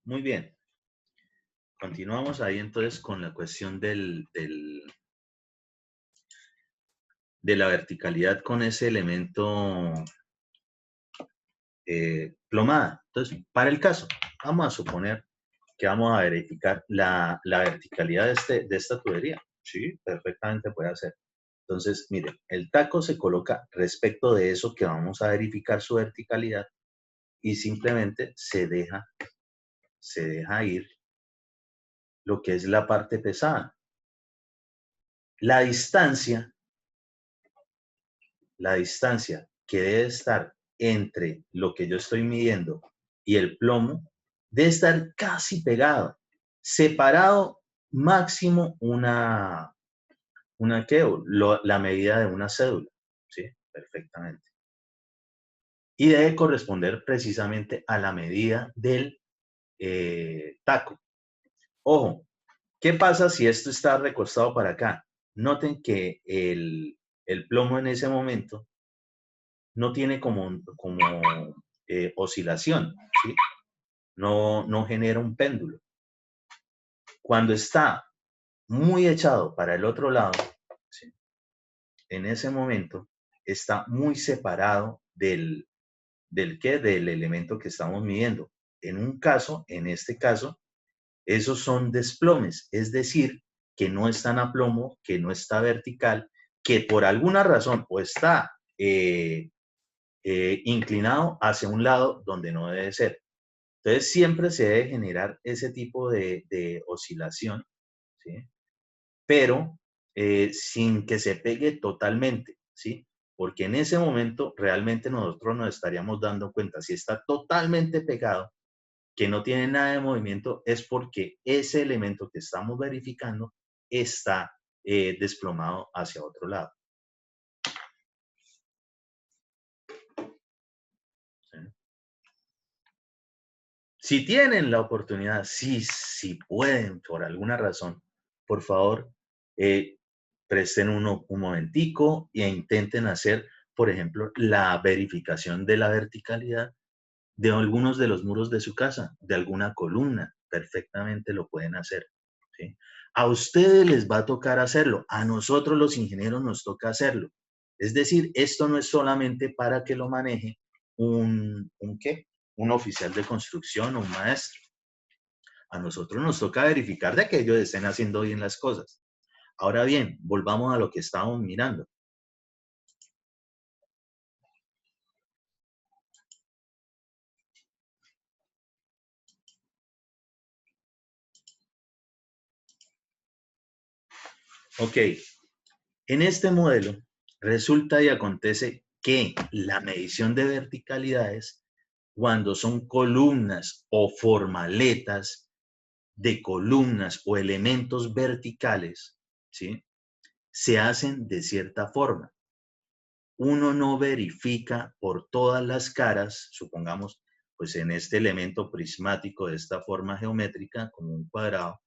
Muy bien. Continuamos ahí entonces con la cuestión de la verticalidad con ese elemento plomada. Entonces, para el caso, vamos a suponer que vamos a verificar la verticalidad de esta tubería. Sí, perfectamente puede hacer. Entonces, miren, el taco se coloca respecto de eso que vamos a verificar su verticalidad y simplemente se deja ir lo que es la parte pesada. La distancia que debe estar entre lo que yo estoy midiendo y el plomo debe estar casi pegado, separado máximo la medida de una cédula, ¿sí? Perfectamente. Y debe corresponder precisamente a la medida del taco. Ojo, ¿qué pasa si esto está recostado para acá? Noten que el plomo en ese momento no tiene como oscilación, ¿sí? No genera un péndulo. Cuando está muy echado para el otro lado, ¿sí? En ese momento está muy separado del elemento que estamos midiendo. En este caso, esos son desplomes, es decir, que no están a plomo, que no está vertical, que por alguna razón o está inclinado hacia un lado donde no debe ser. Entonces siempre se debe generar ese tipo de oscilación, ¿sí? Pero sin que se pegue totalmente, ¿sí? Porque en ese momento realmente nosotros nos estaríamos dando cuenta, si está totalmente pegado, que no tiene nada de movimiento, es porque ese elemento que estamos verificando está desplomado hacia otro lado. ¿Sí? Si tienen la oportunidad, si pueden, por alguna razón, por favor, presten un momentico e intenten hacer, por ejemplo, la verificación de la verticalidad de algunos de los muros de su casa, de alguna columna. Perfectamente lo pueden hacer, ¿sí? A ustedes les va a tocar hacerlo, a nosotros los ingenieros nos toca hacerlo. Es decir, esto no es solamente para que lo maneje ¿qué? Un oficial de construcción o un maestro. A nosotros nos toca verificar de que ellos estén haciendo bien las cosas. Ahora bien, volvamos a lo que estábamos mirando. Ok, en este modelo resulta y acontece que la medición de verticalidades, cuando son columnas o formaletas de columnas o elementos verticales, ¿sí? se hacen de cierta forma. Uno no verifica por todas las caras, supongamos, pues en este elemento prismático de esta forma geométrica, como un cuadrado,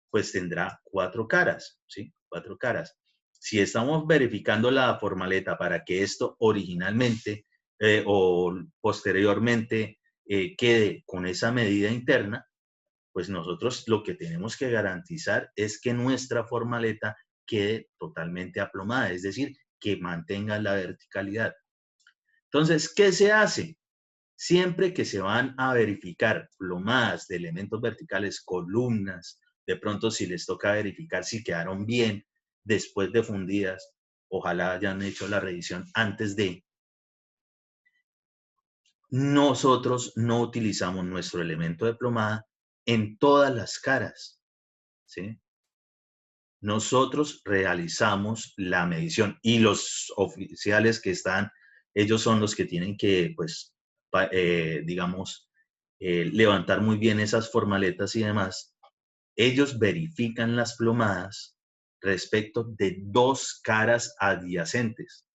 pues tendrá 4 caras, ¿sí? 4 caras. Si estamos verificando la formaleta para que esto originalmente o posteriormente quede con esa medida interna, pues nosotros lo que tenemos que garantizar es que nuestra formaleta quede totalmente aplomada, es decir, que mantenga la verticalidad. Entonces, ¿qué se hace? Siempre que se van a verificar plomadas de elementos verticales, columnas, de pronto si les toca verificar si quedaron bien después de fundidas, ojalá hayan hecho la revisión antes de, nosotros no utilizamos nuestro elemento de plomada en todas las caras, ¿sí? Nosotros realizamos la medición y los oficiales que están, ellos son los que tienen que, pues, digamos, levantar muy bien esas formaletas y demás. Ellos verifican las plomadas respecto de 2 caras adyacentes.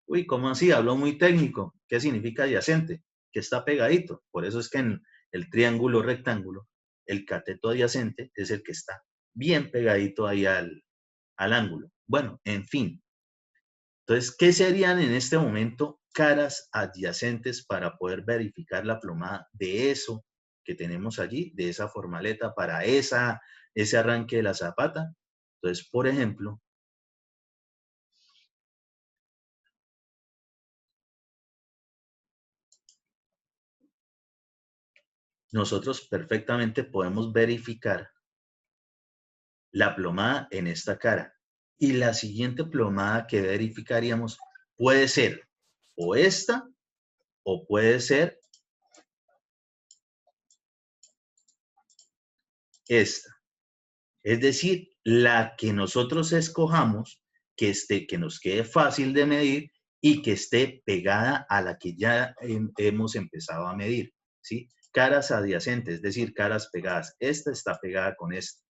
Uy, ¿cómo así? Hablo muy técnico. ¿Qué significa adyacente? Que está pegadito. Por eso es que en el triángulo rectángulo, el cateto adyacente es el que está bien pegadito ahí al ángulo. Bueno, en fin. Entonces, ¿qué serían en este momento caras adyacentes para poder verificar la plomada de eso que tenemos allí, de esa formaleta para ese arranque de la zapata? Entonces, por ejemplo, nosotros perfectamente podemos verificar la plomada en esta cara. Y la siguiente plomada que verificaríamos puede ser o esta o puede ser esta. Es decir, la que nosotros escojamos, que nos quede fácil de medir y que esté pegada a la que ya hemos empezado a medir, ¿sí? Caras adyacentes, es decir, caras pegadas. Esta está pegada con esta.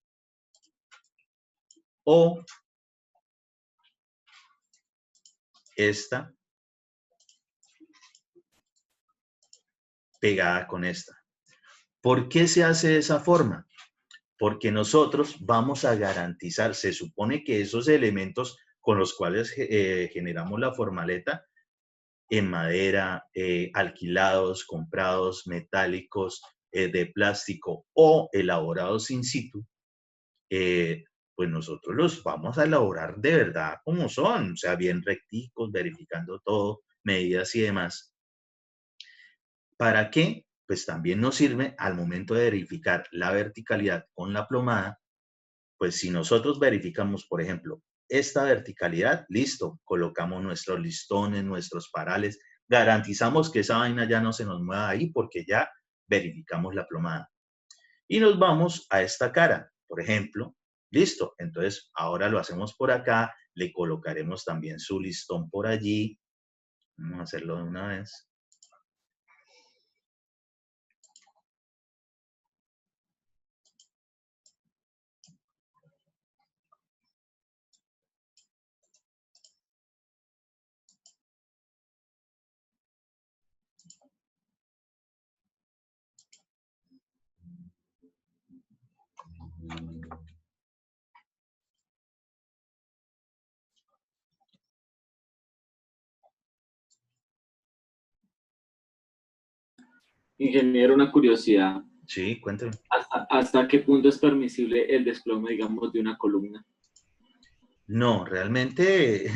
O esta pegada con esta. ¿Por qué se hace de esa forma? Porque nosotros vamos a garantizar, se supone que esos elementos con los cuales generamos la formaleta, en madera, alquilados, comprados, metálicos, de plástico o elaborados in situ, eh, pues nosotros los vamos a elaborar de verdad como son, o sea, bien recticos, verificando todo, medidas y demás. ¿Para qué? Pues también nos sirve al momento de verificar la verticalidad con la plomada. Pues si nosotros verificamos, por ejemplo, esta verticalidad, listo, colocamos nuestros listones, nuestros parales, garantizamos que esa vaina ya no se nos mueva ahí porque ya verificamos la plomada. Y nos vamos a esta cara, por ejemplo, listo, entonces ahora lo hacemos por acá, le colocaremos también su listón por allí, vamos a hacerlo de una vez. Ingeniero, una curiosidad. Sí, cuéntame. ¿Hasta qué punto es permisible el desplome, digamos, de una columna? No, realmente,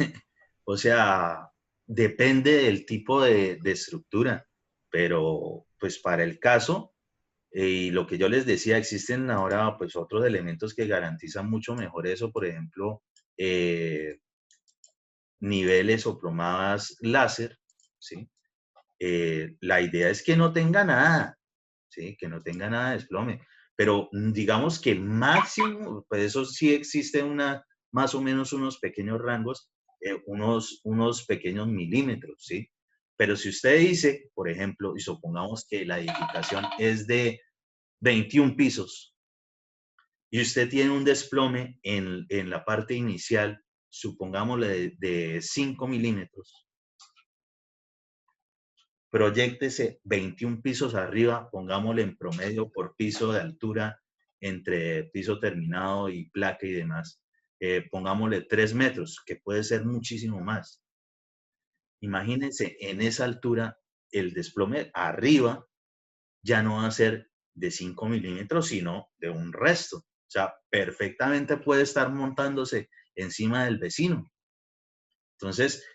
o sea, depende del tipo de estructura, pero pues para el caso, y lo que yo les decía, existen ahora pues otros elementos que garantizan mucho mejor eso, por ejemplo, eh, niveles o plomadas láser, ¿sí? La idea es que no tenga nada, ¿sí? Que no tenga nada de desplome. Pero digamos que máximo, pues eso sí existe más o menos unos pequeños rangos, unos pequeños milímetros, ¿sí? Pero si usted dice, por ejemplo, y supongamos que la edificación es de 21 pisos y usted tiene un desplome en la parte inicial, supongámosle de 5 milímetros, proyéctese 21 pisos arriba, pongámosle en promedio por piso de altura entre piso terminado y placa y demás, pongámosle 3 metros, que puede ser muchísimo más. Imagínense en esa altura, el desplome arriba ya no va a ser de 5 milímetros, sino de un resto. O sea, perfectamente puede estar montándose encima del vecino. Entonces,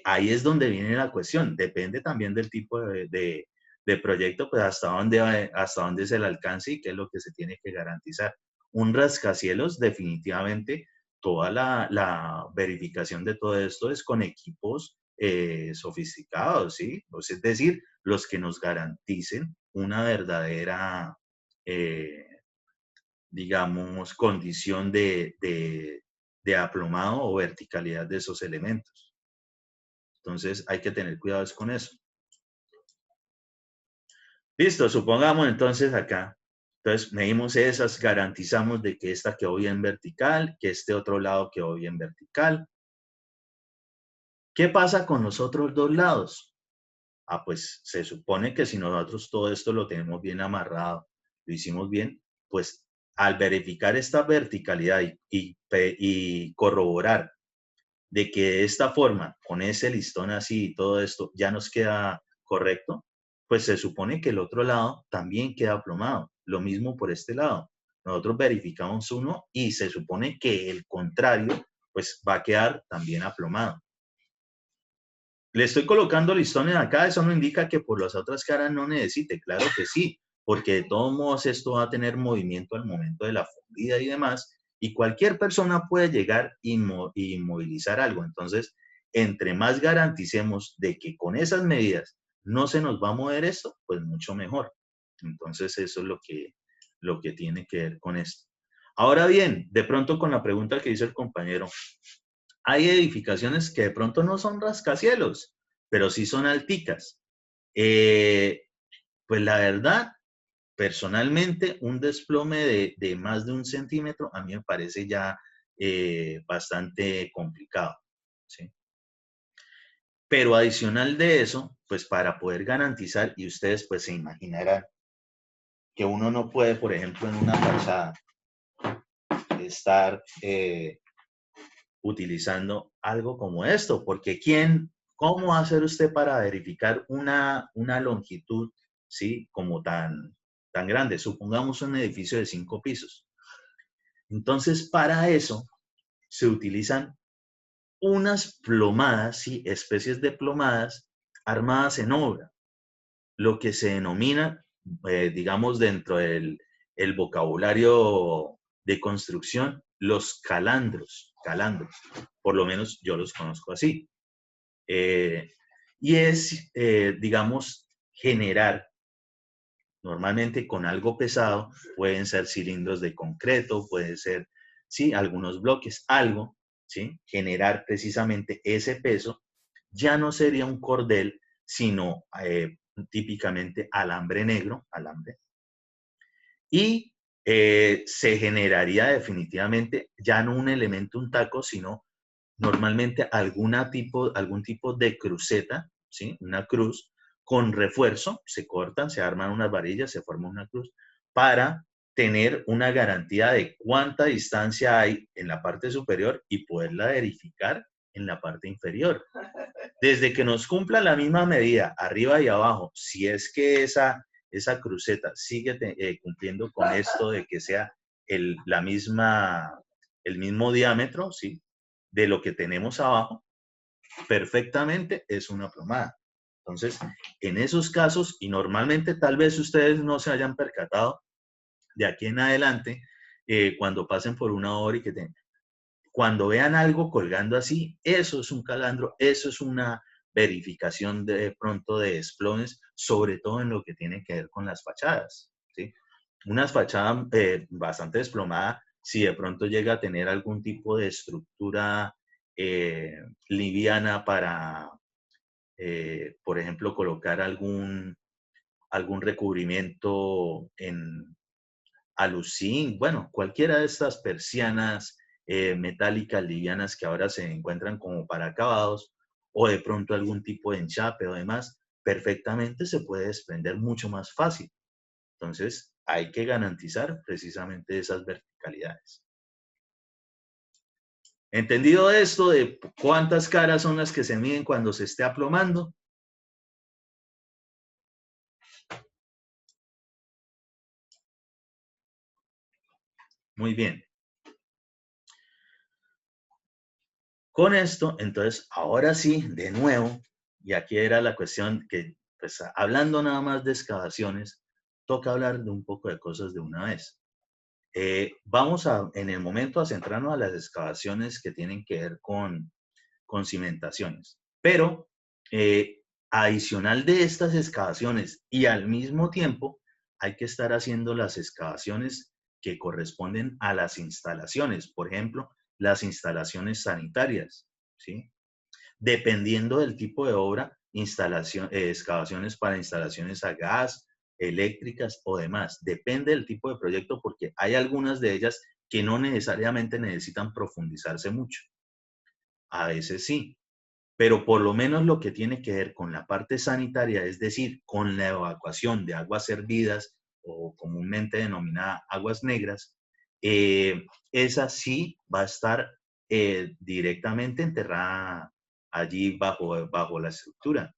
ahí es donde viene la cuestión. Depende también del tipo de proyecto, pues hasta dónde es el alcance y qué es lo que se tiene que garantizar. Un rascacielos, definitivamente, toda la verificación de todo esto es con equipos sofisticados, ¿sí? Es decir, los que nos garanticen una verdadera, eh, digamos, condición de aplomado o verticalidad de esos elementos. Entonces hay que tener cuidado con eso. Listo, supongamos entonces acá. Entonces medimos esas, garantizamos de que esta quedó bien vertical, que este otro lado quedó bien vertical. ¿Qué pasa con los otros dos lados? Ah, pues se supone que si nosotros todo esto lo tenemos bien amarrado, lo hicimos bien, pues al verificar esta verticalidad y corroborar de que de esta forma, con ese listón así y todo esto, ya nos queda correcto, pues se supone que el otro lado también queda aplomado. Lo mismo por este lado. Nosotros verificamos uno y se supone que el contrario, pues va a quedar también aplomado. Le estoy colocando listones acá, eso no indica que por las otras caras no necesite, claro que sí, porque de todos modos esto va a tener movimiento al momento de la fundida y demás, y cualquier persona puede llegar y movilizar algo. Entonces, entre más garanticemos de que con esas medidas no se nos va a mover esto, pues mucho mejor. Entonces, eso es lo que tiene que ver con esto. Ahora bien, de pronto con la pregunta que hizo el compañero, hay edificaciones que de pronto no son rascacielos, pero sí son alticas. Pues la verdad, personalmente, un desplome de más de 1 centímetro a mí me parece ya bastante complicado, ¿sí? Pero adicional de eso, pues para poder garantizar, y ustedes pues se imaginarán que uno no puede, por ejemplo, en una fachada estar utilizando algo como esto, porque ¿cómo va a hacer usted para verificar una longitud, ¿sí? Como tan grande? Supongamos un edificio de 5 pisos. Entonces, para eso se utilizan unas plomadas, ¿sí? Especies de plomadas armadas en obra, lo que se denomina, digamos, dentro del el vocabulario de construcción, los calandros. Por lo menos yo los conozco así. Y es, digamos, generar, normalmente con algo pesado, pueden ser cilindros de concreto, pueden ser, sí, algunos bloques, algo, ¿sí? Generar precisamente ese peso, ya no sería un cordel, sino típicamente alambre negro, alambre, y se generaría definitivamente ya no un elemento, un taco, sino normalmente algún tipo de cruceta, ¿sí? Una cruz con refuerzo, se cortan, se arman unas varillas, se forma una cruz, para tener una garantía de cuánta distancia hay en la parte superior y poderla verificar en la parte inferior. Desde que nos cumpla la misma medida, arriba y abajo, si es que esa cruceta sigue cumpliendo con esto de que sea el mismo diámetro, ¿sí? De lo que tenemos abajo, perfectamente es una plomada. Entonces, en esos casos, y normalmente tal vez ustedes no se hayan percatado, de aquí en adelante, cuando pasen por una obra y cuando vean algo colgando así, eso es un calandro, eso es una verificación de pronto de desplomes, sobre todo en lo que tiene que ver con las fachadas, ¿sí? Una fachada bastante desplomada, si de pronto llega a tener algún tipo de estructura liviana para, por ejemplo, colocar algún recubrimiento en alucín, bueno, cualquiera de estas persianas metálicas livianas que ahora se encuentran como para acabados, o de pronto algún tipo de enchape o demás, perfectamente se puede desprender mucho más fácil. Entonces, hay que garantizar precisamente esas verticalidades. ¿Entendido esto de cuántas caras son las que se miden cuando se esté aplomando? Muy bien. Con esto, entonces, ahora sí, de nuevo, y aquí era la cuestión que, pues, hablando nada más de excavaciones, toca hablar de un poco de cosas de una vez. Vamos en el momento a centrarnos a las excavaciones que tienen que ver con cimentaciones. Pero, adicional de estas excavaciones y al mismo tiempo, hay que estar haciendo las excavaciones que corresponden a las instalaciones. Por ejemplo, las instalaciones sanitarias, ¿sí? Dependiendo del tipo de obra, excavaciones para instalaciones a gas, eléctricas o demás. Depende del tipo de proyecto porque hay algunas de ellas que no necesariamente necesitan profundizarse mucho. A veces sí, pero por lo menos lo que tiene que ver con la parte sanitaria, es decir, con la evacuación de aguas hervidas o comúnmente denominada aguas negras, esa sí va a estar directamente enterrada allí bajo la estructura.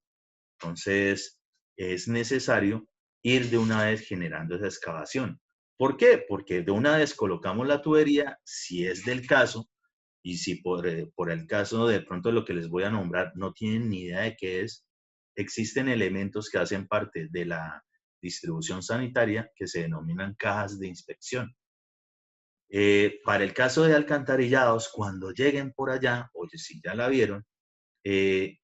Entonces, es necesario ir de una vez generando esa excavación. ¿Por qué? Porque de una vez colocamos la tubería, si es del caso, y si por el caso de pronto lo que les voy a nombrar no tienen ni idea de qué es, existen elementos que hacen parte de la distribución sanitaria que se denominan cajas de inspección. Para el caso de alcantarillados, cuando lleguen por allá, oye, si ya la vieron, eh,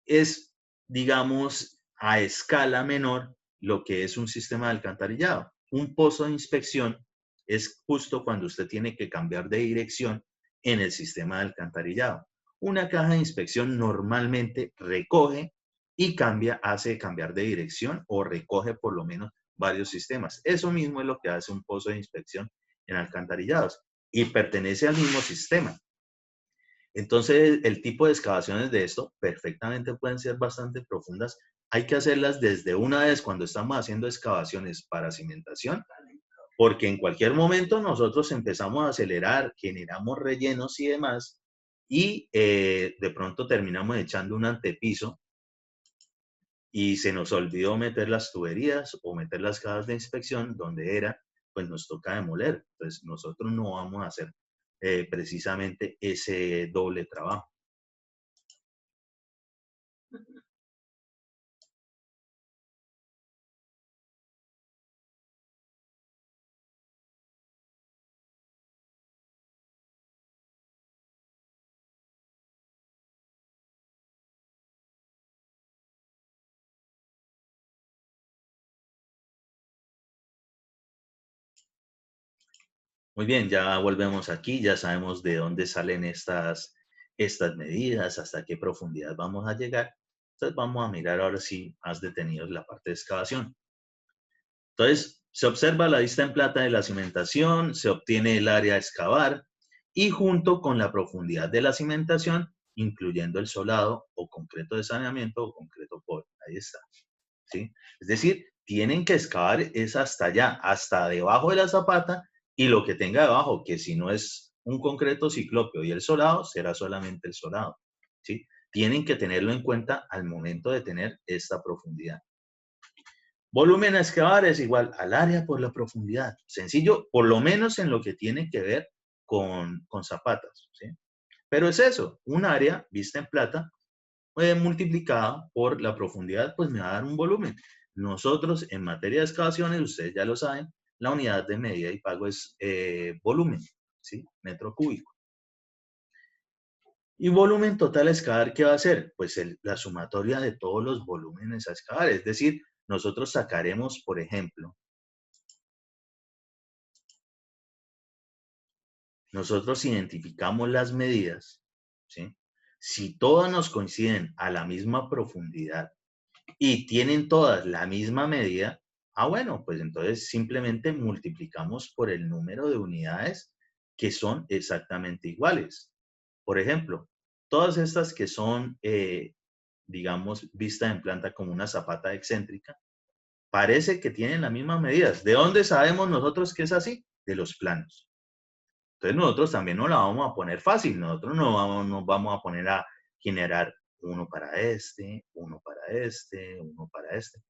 es, digamos, a escala menor lo que es un sistema de alcantarillado. Un pozo de inspección es justo cuando usted tiene que cambiar de dirección en el sistema de alcantarillado. Una caja de inspección normalmente recoge y hace cambiar de dirección o recoge por lo menos varios sistemas. Eso mismo es lo que hace un pozo de inspección en alcantarillados y pertenece al mismo sistema. Entonces, el tipo de excavaciones de esto perfectamente pueden ser bastante profundas. Hay que hacerlas desde una vez cuando estamos haciendo excavaciones para cimentación, porque en cualquier momento nosotros empezamos a acelerar, generamos rellenos y demás, y de pronto terminamos echando un antepiso y se nos olvidó meter las tuberías o meter las cajas de inspección donde era, pues nos toca demoler. Entonces, nosotros no vamos a hacer precisamente ese doble trabajo. Muy bien, ya volvemos aquí, ya sabemos de dónde salen estas medidas, hasta qué profundidad vamos a llegar. Entonces vamos a mirar ahora sí más detenidos la parte de excavación. Entonces, se observa la vista en plata de la cimentación, se obtiene el área a excavar y junto con la profundidad de la cimentación, incluyendo el solado o concreto de saneamiento o concreto pobre. Ahí está. ¿Sí? Es decir, tienen que excavar es hasta allá, hasta debajo de la zapata y lo que tenga debajo, que si no es un concreto ciclópeo y el solado, será solamente el solado. ¿Sí? Tienen que tenerlo en cuenta al momento de tener esta profundidad. Volumen a excavar es igual al área por la profundidad. Sencillo, por lo menos en lo que tiene que ver con zapatas. ¿Sí? Pero es eso, un área vista en plata multiplicada por la profundidad, pues me va a dar un volumen. Nosotros, en materia de excavaciones, ustedes ya lo saben, la unidad de medida y pago es volumen, ¿sí? Metro cúbico. Y volumen total a excavar, ¿qué va a ser? Pues la sumatoria de todos los volúmenes a excavar. Es decir, nosotros sacaremos, por ejemplo, nosotros identificamos las medidas, ¿sí? Si todas nos coinciden a la misma profundidad y tienen todas la misma medida, bueno, pues entonces simplemente multiplicamos por el número de unidades que son exactamente iguales. Por ejemplo, todas estas que son, digamos, vistas en planta como una zapata excéntrica, parece que tienen las mismas medidas. ¿De dónde sabemos nosotros que es así? De los planos. Entonces nosotros también no la vamos a poner fácil. Nosotros no nos vamos a poner a generar uno para este, uno para este, uno para este.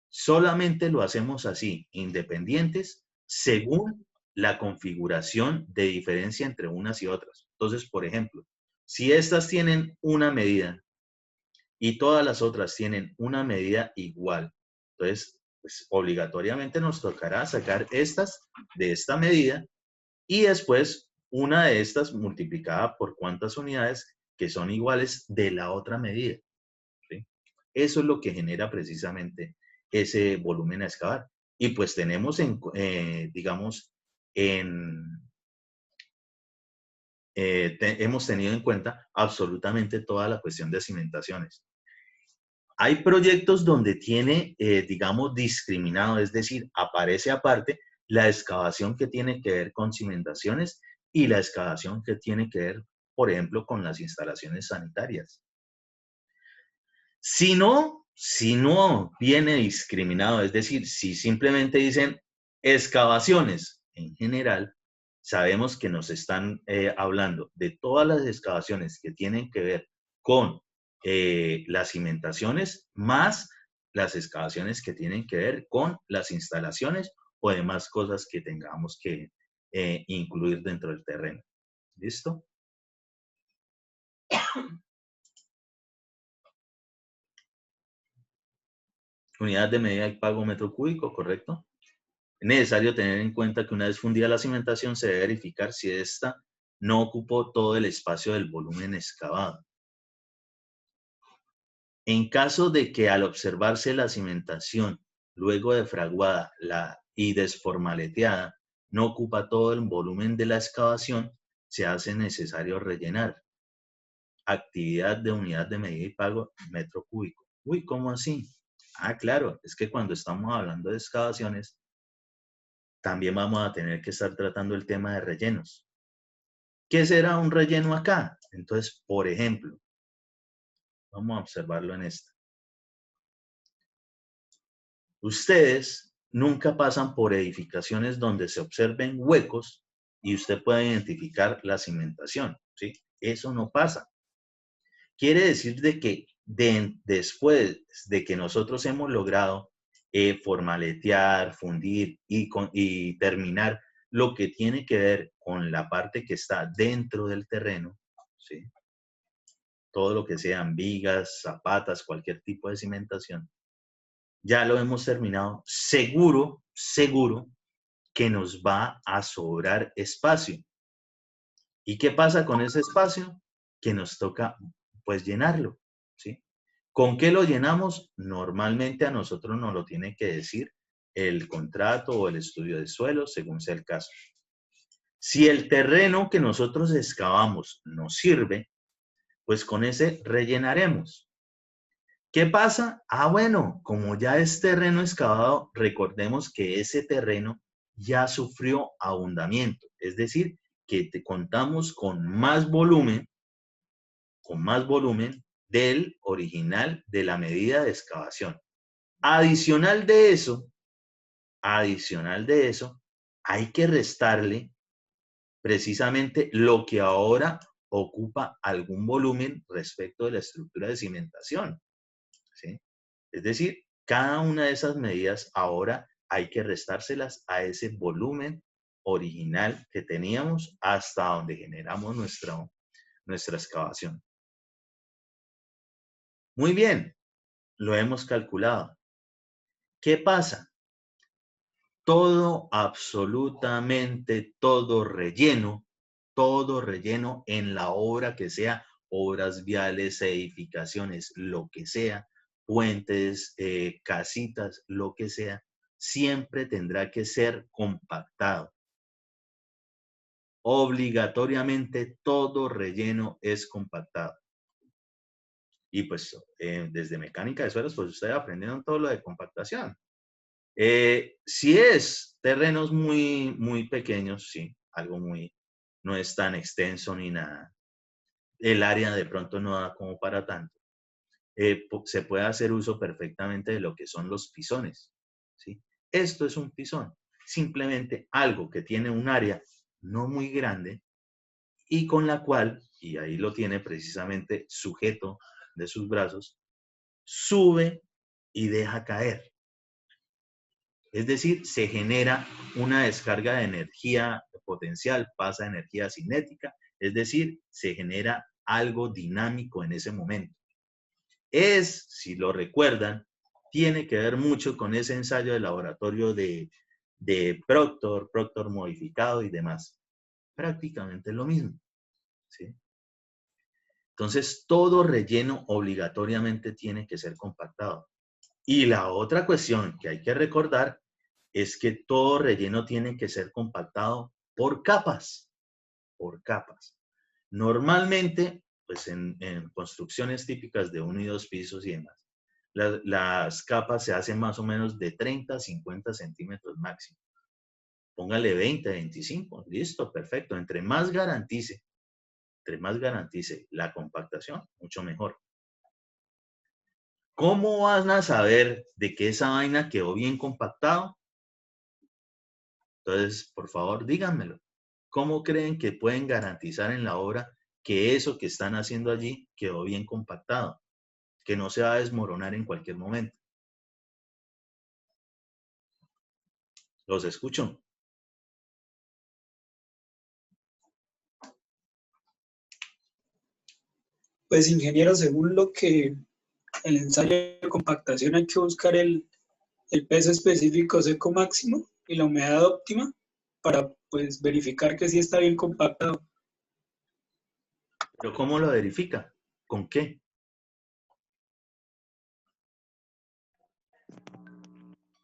Solamente lo hacemos así, independientes, según la configuración de diferencia entre unas y otras. Entonces, por ejemplo, si estas tienen una medida y todas las otras tienen una medida igual, entonces, pues, obligatoriamente nos tocará sacar estas de esta medida y después una de estas multiplicada por cuántas unidades que son iguales de la otra medida. ¿Sí? Eso es lo que genera precisamente ese volumen a excavar. Y pues tenemos, digamos, hemos tenido en cuenta absolutamente toda la cuestión de cimentaciones. Hay proyectos donde tiene, digamos, discriminado, es decir, aparece aparte la excavación que tiene que ver con cimentaciones y la excavación que tiene que ver, por ejemplo, con las instalaciones sanitarias. Si no viene discriminado, es decir, si simplemente dicen excavaciones en general, sabemos que nos están hablando de todas las excavaciones que tienen que ver con las cimentaciones, más las excavaciones que tienen que ver con las instalaciones o demás cosas que tengamos que incluir dentro del terreno. ¿Listo? Unidad de medida y pago metro cúbico, ¿correcto? Es necesario tener en cuenta que una vez fundida la cimentación se debe verificar si ésta no ocupó todo el espacio del volumen excavado. En caso de que al observarse la cimentación luego de fraguada y desformaleteada no ocupa todo el volumen de la excavación, se hace necesario rellenar. Actividad de unidad de medida y pago metro cúbico. Uy, ¿cómo así? Ah, claro, es que cuando estamos hablando de excavaciones, también vamos a tener que estar tratando el tema de rellenos. ¿Qué será un relleno acá? Entonces, por ejemplo, vamos a observarlo en esta. Ustedes nunca pasan por edificaciones donde se observen huecos y usted pueda identificar la cimentación, ¿sí? Eso no pasa. Quiere decir de que después de que nosotros hemos logrado formaletear, fundir y terminar lo que tiene que ver con la parte que está dentro del terreno, ¿sí? Todo lo que sean vigas, zapatas, cualquier tipo de cimentación, ya lo hemos terminado, seguro que nos va a sobrar espacio. ¿Y qué pasa con ese espacio? Que nos toca, pues, llenarlo, ¿sí? ¿Con qué lo llenamos? Normalmente a nosotros nos lo tiene que decir el contrato o el estudio de suelo, según sea el caso. Si el terreno que nosotros excavamos nos sirve, pues con ese rellenaremos. ¿Qué pasa? Ah, bueno, como ya es terreno excavado, recordemos que ese terreno ya sufrió ahondamiento, es decir, que contamos con más volumen del original de la medida de excavación. Adicional de eso, hay que restarle precisamente lo que ahora ocupa algún volumen respecto de la estructura de cimentación, ¿sí? Es decir, cada una de esas medidas ahora hay que restárselas a ese volumen original que teníamos hasta donde generamos nuestra excavación. Muy bien, lo hemos calculado. ¿Qué pasa? Todo, absolutamente todo relleno en la obra que sea, obras viales, edificaciones, lo que sea, puentes, casitas, lo que sea, siempre tendrá que ser compactado. Obligatoriamente todo relleno es compactado. Y pues desde mecánica de suelos, pues ustedes aprendieron todo lo de compactación. Si es terrenos muy pequeños, sí, algo muy no es tan extenso ni nada. El área de pronto no da como para tanto. Se puede hacer uso perfectamente de lo que son los pisones, ¿sí? Esto es un pisón, simplemente algo que tiene un área no muy grande y con la cual, y ahí lo tiene precisamente sujeto de sus brazos, sube y deja caer. Es decir, se genera una descarga de energía potencial, pasa a energía cinética, es decir, se genera algo dinámico en ese momento. Si lo recuerdan, tiene que ver mucho con ese ensayo de laboratorio de Proctor modificado y demás. Prácticamente lo mismo, ¿sí? Entonces, todo relleno obligatoriamente tiene que ser compactado. Y la otra cuestión que hay que recordar es que todo relleno tiene que ser compactado por capas, por capas. Normalmente, pues en construcciones típicas de 1 y 2 pisos y demás, las capas se hacen más o menos de 30 a 50 centímetros máximo. Póngale 20, 25, listo, perfecto. Entre más garantice la compactación, mucho mejor. ¿Cómo van a saber de que esa vaina quedó bien compactado? Entonces, por favor, díganmelo. ¿Cómo creen que pueden garantizar en la obra que eso que están haciendo allí quedó bien compactado? Que no se va a desmoronar en cualquier momento. Los escucho. Pues ingeniero, según lo que el ensayo de compactación hay que buscar el peso específico seco máximo y la humedad óptima para pues verificar que sí está bien compactado. ¿Pero cómo lo verifica? ¿Con qué?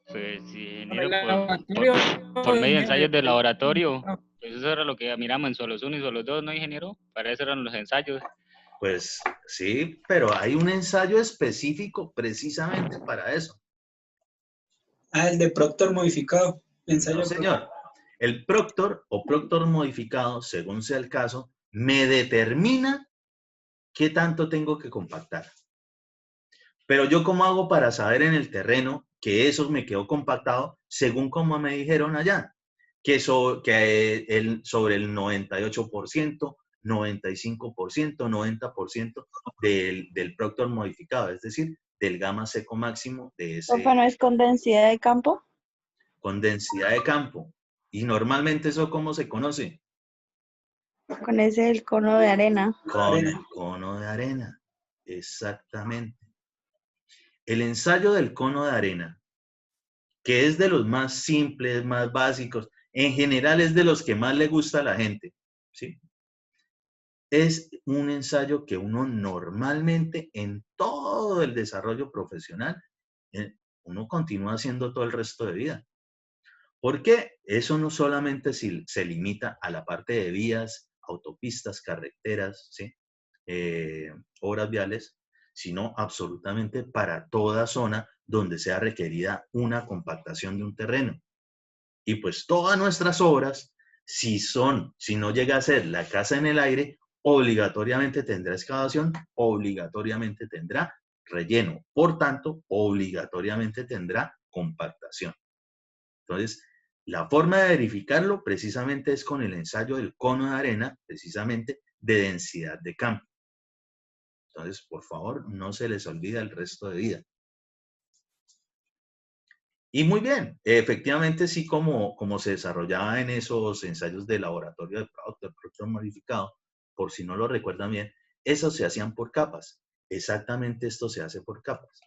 Pues sí, ingeniero, Laboratorio, por medio de ensayos de ingeniero. laboratorio, pues eso era lo que miramos en Solos 1 y Solos 2, ¿no, ingeniero? Para eso eran los ensayos. Pues sí, pero hay un ensayo específico precisamente para eso. Ah, el de Proctor modificado. Ensayo No, de señor. El Proctor o Proctor modificado, según sea el caso, me determina qué tanto tengo que compactar. Pero yo, ¿cómo hago para saber en el terreno que eso me quedó compactado según como me dijeron allá? Que sobre el 98%, 95%, 90% del Proctor modificado, es decir, del gamma seco máximo de Profe, ¿no es con densidad de campo? con densidad de campo. Y normalmente eso, ¿cómo se conoce? Con ese el cono de arena. Con el cono de arena. Exactamente. El ensayo del cono de arena, que es de los más simples, más básicos, en general es de los que más le gusta a la gente, ¿sí? Es un ensayo que uno normalmente en todo el desarrollo profesional, uno continúa haciendo todo el resto de vida. Porque eso no solamente se limita a la parte de vías, autopistas, carreteras, ¿sí? Obras viales, sino absolutamente para toda zona donde sea requerida una compactación de un terreno. Y pues todas nuestras obras, si no llega a ser la casa en el aire, obligatoriamente tendrá excavación, obligatoriamente tendrá relleno. Por tanto, obligatoriamente tendrá compactación. Entonces, la forma de verificarlo precisamente es con el ensayo del cono de arena, precisamente de densidad de campo. Entonces, por favor, no se les olvida el resto de vida. Y muy bien, efectivamente sí, como se desarrollaba en esos ensayos de laboratorio de Proctor modificado, por si no lo recuerdan bien, esos se hacían por capas. Exactamente esto se hace por capas.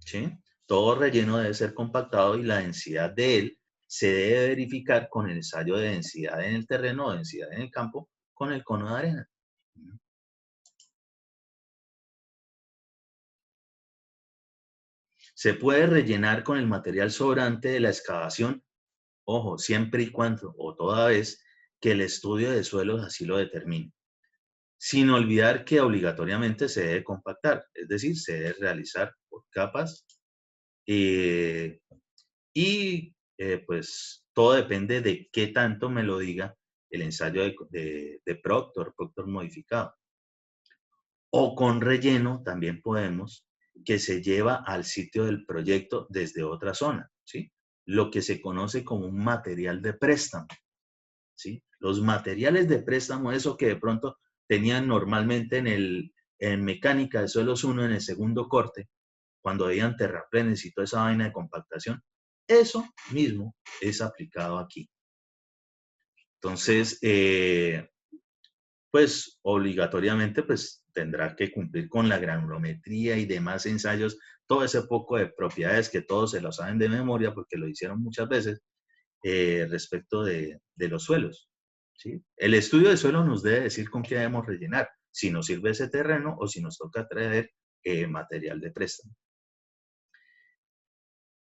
¿Sí? Todo relleno debe ser compactado y la densidad de él se debe verificar con el ensayo de densidad en el terreno o densidad en el campo con el cono de arena. Se puede rellenar con el material sobrante de la excavación, ojo, siempre y cuando o toda vez que el estudio de suelos así lo determine. sin olvidar que obligatoriamente se debe compactar, es decir, se debe realizar por capas pues todo depende de qué tanto me lo diga el ensayo de Proctor modificado. O con relleno también podemos, que se lleva al sitio del proyecto desde otra zona, ¿sí? Lo que se conoce como un material de préstamo, ¿sí? Los materiales de préstamo, eso que de pronto tenían normalmente en mecánica de suelos 1 en el segundo corte, cuando veían terraplenes y toda esa vaina de compactación, eso mismo es aplicado aquí. Entonces, pues obligatoriamente pues tendrá que cumplir con la granulometría y demás ensayos, todo ese poco de propiedades que todos se lo saben de memoria porque lo hicieron muchas veces respecto de los suelos, ¿sí? El estudio de suelo nos debe decir con qué debemos rellenar, si nos sirve ese terreno o si nos toca traer material de préstamo.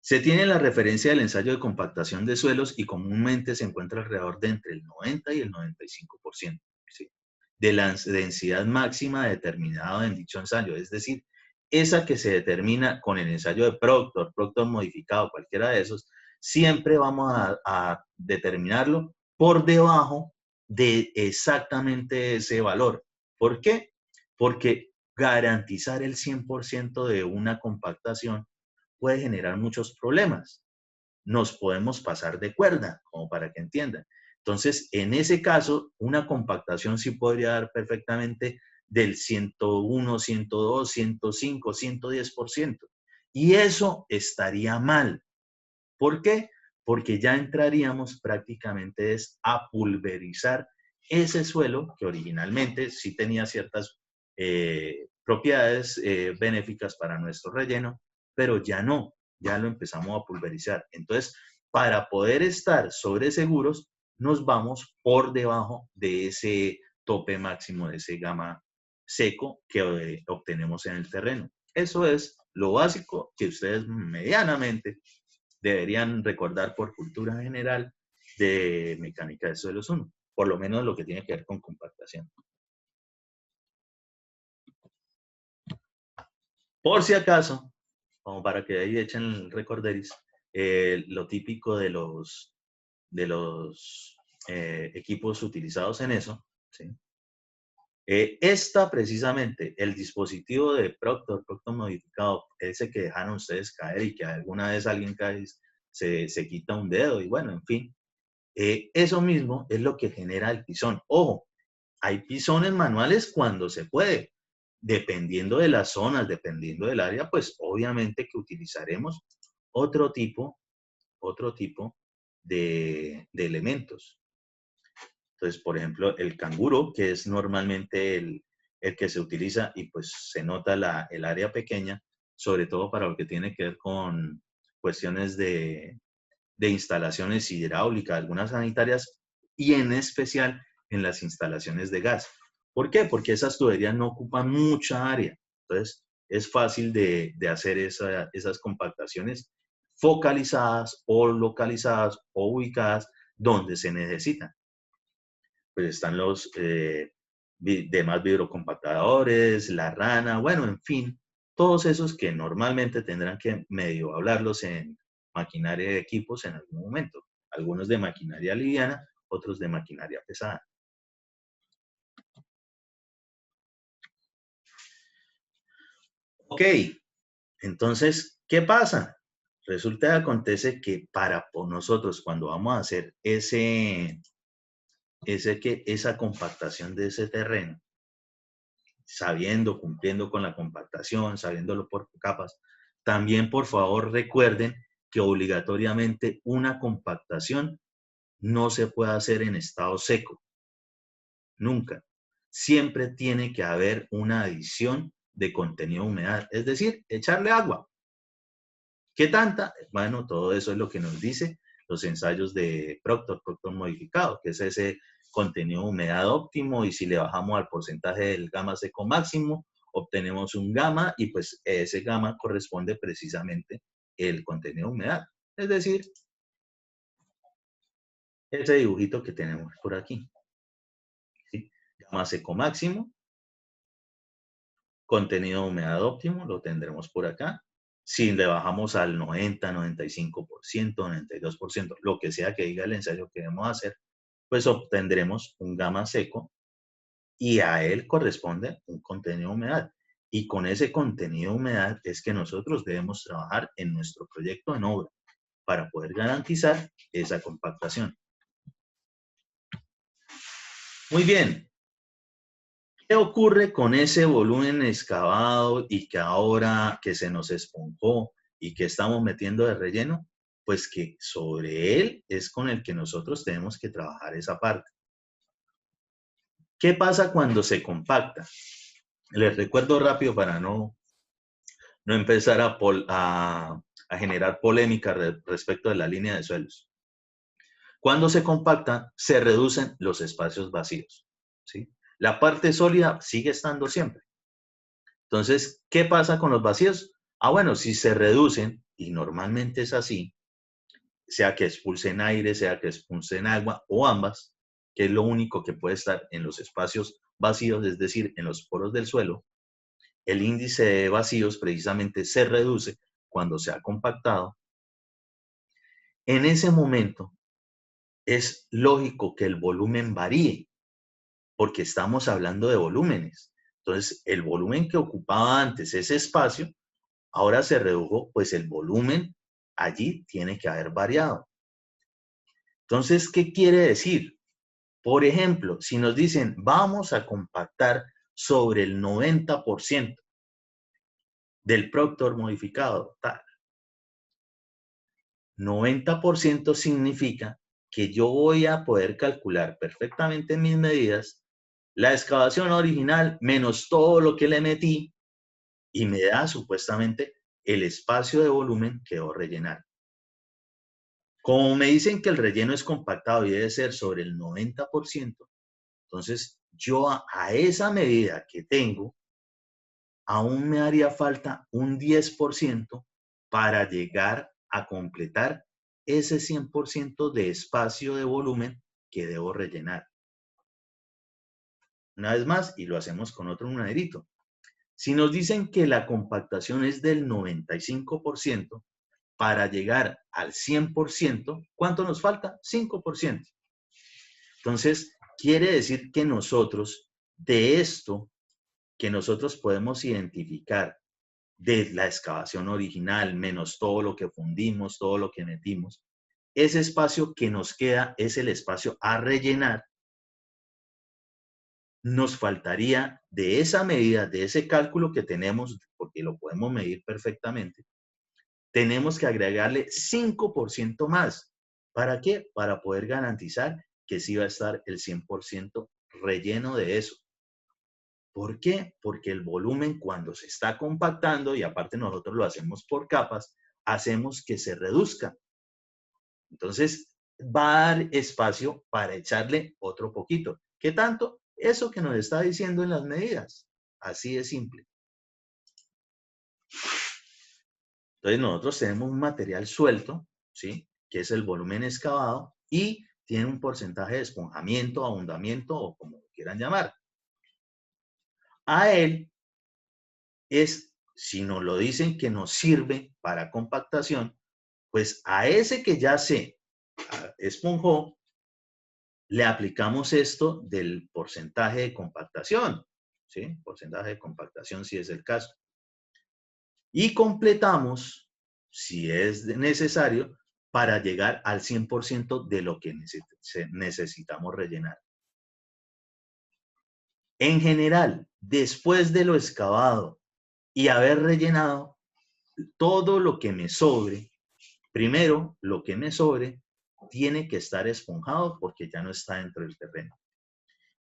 Se tiene la referencia del ensayo de compactación de suelos y comúnmente se encuentra alrededor de entre el 90 y el 95%, ¿sí? De la densidad máxima determinada en dicho ensayo, es decir, esa que se determina con el ensayo de Proctor modificado, cualquiera de esos, siempre vamos a determinarlo por debajo de exactamente ese valor. ¿Por qué? Porque garantizar el 100% de una compactación puede generar muchos problemas. Nos podemos pasar de cuerda, como para que entiendan. Entonces, en ese caso, una compactación sí podría dar perfectamente del 101, 102, 105, 110%. Y eso estaría mal. ¿Por qué? Porque ya entraríamos prácticamente a pulverizar ese suelo que originalmente sí tenía ciertas propiedades benéficas para nuestro relleno, pero ya no, ya lo empezamos a pulverizar. Entonces, para poder estar sobre seguros, nos vamos por debajo de ese tope máximo, de ese gamma seco que obtenemos en el terreno. Eso es lo básico que ustedes medianamente deberían recordar por cultura general de mecánica de suelos 1, por lo menos lo que tiene que ver con compactación. Por si acaso, como para que ahí echen el recorderis, lo típico de los equipos utilizados en eso, ¿sí? Precisamente, el dispositivo de Proctor modificado, ese que dejaron ustedes caer y que alguna vez alguien cae, se quita un dedo y bueno, en fin. Eso mismo es lo que genera el pisón. Ojo, hay pisones manuales cuando se puede. Dependiendo de las zonas, dependiendo del área, pues obviamente que utilizaremos otro tipo de elementos. Entonces, por ejemplo, el canguro, que es normalmente el que se utiliza y pues se nota el área pequeña, sobre todo para lo que tiene que ver con cuestiones de instalaciones hidráulicas, algunas sanitarias y en especial en las instalaciones de gas. ¿Por qué? Porque esas tuberías no ocupan mucha área. Entonces, es fácil de hacer esas compactaciones focalizadas o localizadas o ubicadas donde se necesitan. Pues están los demás vidrocompactadores, la rana, bueno, en fin, todos esos que normalmente tendrán que medio hablarlos en maquinaria de equipos en algún momento. Algunos de maquinaria liviana, otros de maquinaria pesada. Ok, entonces, ¿qué pasa? Resulta y acontece que por nosotros, cuando vamos a hacer esa compactación de ese terreno, sabiendo, cumpliendo con la compactación, sabiéndolo por capas, también por favor recuerden que obligatoriamente una compactación no se puede hacer en estado seco. Nunca. Siempre tiene que haber una adición de contenido de humedad, es decir, echarle agua. ¿Qué tanta? Bueno, todo eso es lo que nos dice los ensayos de Proctor modificado, que es ese contenido de humedad óptimo, y si le bajamos al porcentaje del gamma seco máximo, obtenemos un gamma y pues ese gamma corresponde precisamente el contenido de humedad. Es decir, ese dibujito que tenemos por aquí. ¿Sí? Gamma seco máximo Contenido de humedad óptimo lo tendremos por acá. Si le bajamos al 90, 95%, 92%, lo que sea que diga el ensayo que debemos hacer, pues obtendremos un gamma seco y a él corresponde un contenido de humedad. Y con ese contenido de humedad es que nosotros debemos trabajar en nuestro proyecto en obra para poder garantizar esa compactación. Muy bien. ¿Qué ocurre con ese volumen excavado y que ahora que se nos esponjó y que estamos metiendo de relleno? Pues que sobre él es con el que nosotros tenemos que trabajar esa parte. ¿Qué pasa cuando se compacta? Les recuerdo rápido para no empezar a generar polémica respecto de la línea de suelos. Cuando se compacta, se reducen los espacios vacíos, ¿sí? La parte sólida sigue estando siempre. Entonces, ¿qué pasa con los vacíos? Bueno, si se reducen, y normalmente es así, sea que expulsen aire, sea que expulsen agua, o ambas, que es lo único que puede estar en los espacios vacíos, es decir, en los poros del suelo, el índice de vacíos precisamente se reduce cuando se ha compactado. En ese momento, es lógico que el volumen varíe, porque estamos hablando de volúmenes. Entonces, el volumen que ocupaba antes ese espacio, ahora se redujo, pues el volumen allí tiene que haber variado. Entonces, ¿qué quiere decir? Por ejemplo, si nos dicen, vamos a compactar sobre el 90% del Proctor modificado, tal. 90% significa que yo voy a poder calcular perfectamente en mis medidas la excavación original menos todo lo que le metí y me da supuestamente el espacio de volumen que debo rellenar. Como me dicen que el relleno es compactado y debe ser sobre el 90%, entonces yo a esa medida que tengo, aún me haría falta un 10% para llegar a completar ese 100% de espacio de volumen que debo rellenar. Una vez más, y lo hacemos con otro numerito. Si nos dicen que la compactación es del 95%, para llegar al 100%, ¿cuánto nos falta? 5%. Entonces, quiere decir que nosotros, de esto que nosotros podemos identificar de la excavación original, menos todo lo que fundimos, todo lo que metimos, ese espacio que nos queda es el espacio a rellenar. Nos faltaría de esa medida, de ese cálculo que tenemos, porque lo podemos medir perfectamente, tenemos que agregarle 5% más. ¿Para qué? Para poder garantizar que sí va a estar el 100% relleno de eso. ¿Por qué? Porque el volumen cuando se está compactando, y aparte nosotros lo hacemos por capas, hacemos que se reduzca. Entonces, va a dar espacio para echarle otro poquito. ¿Qué tanto? Eso que nos está diciendo en las medidas. Así de simple. Entonces, nosotros tenemos un material suelto, ¿sí? Que es el volumen excavado y tiene un porcentaje de esponjamiento, ahondamiento o como lo quieran llamar. A él es, si nos lo dicen que nos sirve para compactación, pues a ese que ya se esponjó, le aplicamos esto del porcentaje de compactación, ¿sí? Porcentaje de compactación si es el caso. Y completamos, si es necesario, para llegar al 100% de lo que necesitamos rellenar. En general, después de lo excavado y haber rellenado, todo lo que me sobre, primero, lo que me sobre, tiene que estar esponjado porque ya no está dentro del terreno.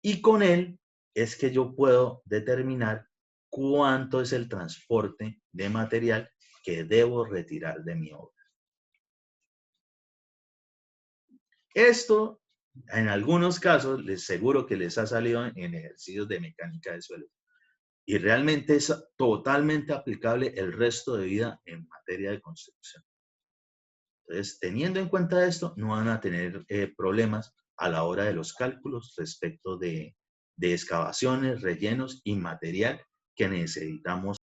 Y con él es que yo puedo determinar cuánto es el transporte de material que debo retirar de mi obra. Esto, en algunos casos, les seguro que les ha salido en ejercicios de mecánica de suelo. Y realmente es totalmente aplicable el resto de vida en materia de construcción. Entonces, teniendo en cuenta esto, no van a tener problemas a la hora de los cálculos respecto de excavaciones, rellenos y material que necesitamos